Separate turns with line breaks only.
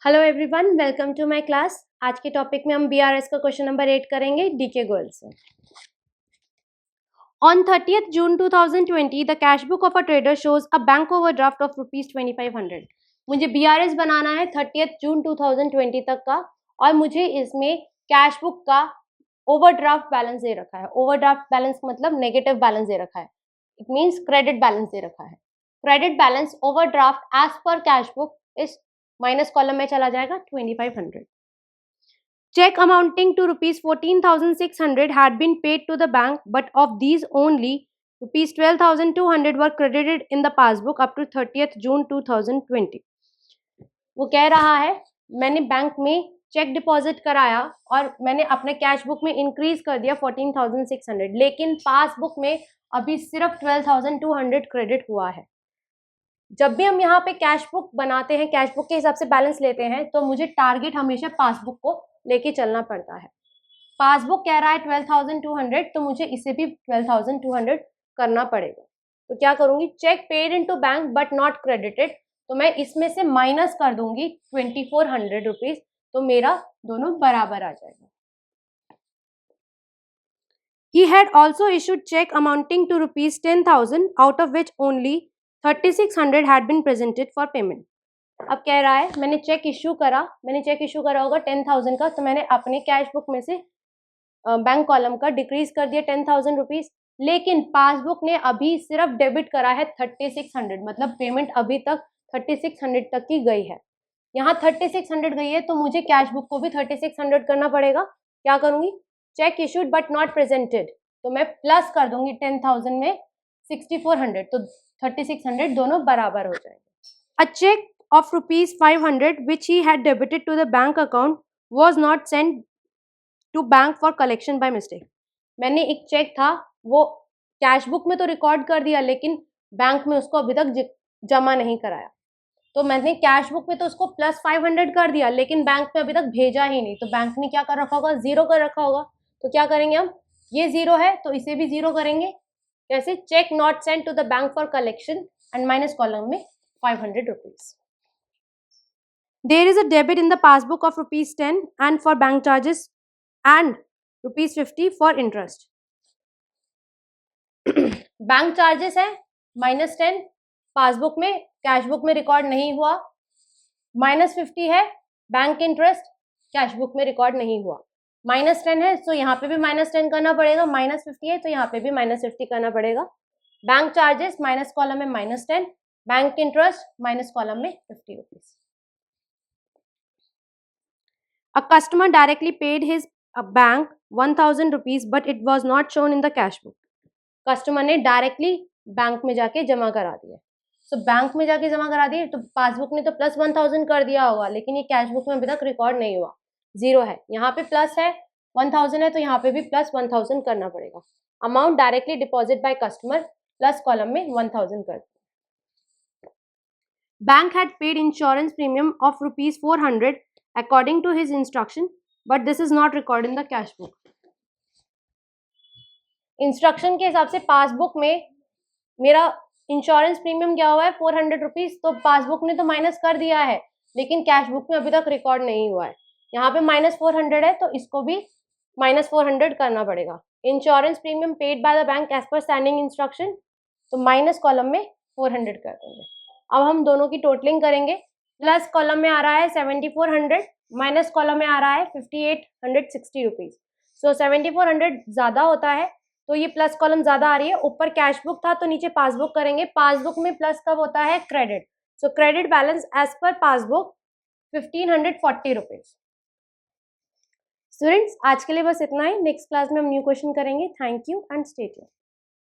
Hello everyone, welcome to my class. आज के topic में हम बीआरएस का क्वेश्चन नंबर 8 करेंगे डीके गोयल से। On 30th June 2020 the cash book of a trader shows a bank overdraft of ₹2500। मुझे BRS बनाना है 30th June 2020 तक का, और मुझे इसमें कैश बुक का ओवरड्राफ्ट बैलेंस दे रखा है। ओवरड्राफ्ट बैलेंस मतलब नेगेटिव बैलेंस दे रखा है, इट मीन्स क्रेडिट बैलेंस दे रखा है। Credit balance overdraft as per cash book इस माइनस कॉलम में चला जाएगा 2500। Check amounting to ₹14,600 had been paid to the bank, but of these only ₹12,200 were credited in the passbook up to 30th June 2020। वो कह रहा है मैंने bank में चेक डिपॉजिट कराया और मैंने अपने कैश बुक में इंक्रीज कर दिया 14,600, लेकिन पासबुक में अभी सिर्फ 12,200 क्रेडिट हुआ है। जब भी हम यहाँ पे कैश बुक बनाते हैं, कैश बुक के हिसाब से बैलेंस लेते हैं, तो मुझे टारगेट हमेशा पासबुक को लेके चलना पड़ता है। पासबुक कह रहा है 12,200, तो मुझे इसे भी 12,200 करना पड़ेगा। तो क्या करूंगी, cheque paid into bank but not credited, तो मैं इसमें से माइनस कर दूंगी 2400 रुपीज, तो मेरा दोनों बराबर आ जाएगा। He had also issued check amounting to ₹10,000, out of which only 3,600 had been presented for payment। अब कह रहा है मैंने चेक इश्यू करा होगा 10,000 का, तो मैंने अपने कैश बुक में से बैंक कॉलम का डिक्रीज कर दिया 10,000 रुपीज, लेकिन पासबुक ने अभी सिर्फ डेबिट करा है 3,600, मतलब पेमेंट अभी तक 3,600 तक की गई है। यहाँ 3,600 गई है, तो मुझे कैश बुक को भी 3,600 करना पड़ेगा। क्या करूंगी, check issued but not presented, तो मैं प्लस कर दूंगी 10,000 में 6,400, तो 3,600 दोनों बराबर हो जाएंगे। अ check of ₹500 which he had debited to the bank account was not sent to bank for collection by mistake। मैंने एक चेक था, वो कैश बुक में तो रिकॉर्ड कर दिया, लेकिन बैंक में उसको अभी तक जमा नहीं कराया। तो मैंने कैश बुक में तो उसको +500 कर दिया, लेकिन बैंक में अभी तक भेजा ही नहीं, तो बैंक ने क्या कर रखा होगा, 0 कर रखा होगा। तो क्या करेंगे हम, ये 0 है तो इसे भी 0 करेंगे। कैसे, cheque not sent to the bank for collection and minus column में 500 rupees. There is a debit in the passbook of ₹10 and for bank charges and ₹50 for interest। Bank charges है -10, पासबुक में कैश बुक में record नहीं हुआ। -50 है bank interest, cash book में record नहीं हुआ। -10 है, तो यहाँ पे भी -10 करना पड़ेगा। -50 है, तो यहाँ पे भी -50 करना पड़ेगा। बैंक चार्जेस माइनस कॉलम में -10, बैंक इंटरेस्ट माइनस कॉलम में 50 rupees. A customer directly paid his bank 1,000 rupees, but it was not shown in the cash book। Customer ने डायरेक्टली बैंक में जाके जमा करा दिया। तो बैंक में जाके जमा करा दिए, तो पासबुक ने तो +1,000 कर दिया होगा, लेकिन ये कैश बुक में अभी तक रिकॉर्ड नहीं हुआ, 0 है। यहाँ पे प्लस है 1,000 है, तो यहाँ पे भी +1,000 करना पड़ेगा। Amount directly deposit by customer, plus column में 1,000 कर। Bank had paid insurance premium of ₹400 according to his instruction, but this is not recorded in the cash book। Instruction के हिसाब से पासबुक में मेरा इंश्योरेंस प्रीमियम क्या हुआ है 400 रुपीज, तो पासबुक ने तो माइनस कर दिया है, लेकिन कैश बुक में अभी तक रिकॉर्ड नहीं हुआ है। यहाँ पे -400 है, तो इसको भी -400 करना पड़ेगा। Insurance premium paid by the bank as per standing instruction, तो माइनस कॉलम में 400 कर देंगे। अब हम दोनों की टोटलिंग करेंगे। प्लस कॉलम में आ रहा है 7,400, माइनस कॉलम में आ रहा है 5,860 रुपीज। सो 7,400 ज्यादा होता है, तो ये प्लस कॉलम ज्यादा आ रही है। ऊपर कैश बुक था, तो नीचे पासबुक करेंगे। पासबुक में प्लस कब होता है, credit. So credit balance as per passbook 1,540 rupees. Students, आज के लिए बस इतना ही। नेक्स्ट क्लास में हम न्यू क्वेश्चन करेंगे। Thank you and stay tuned.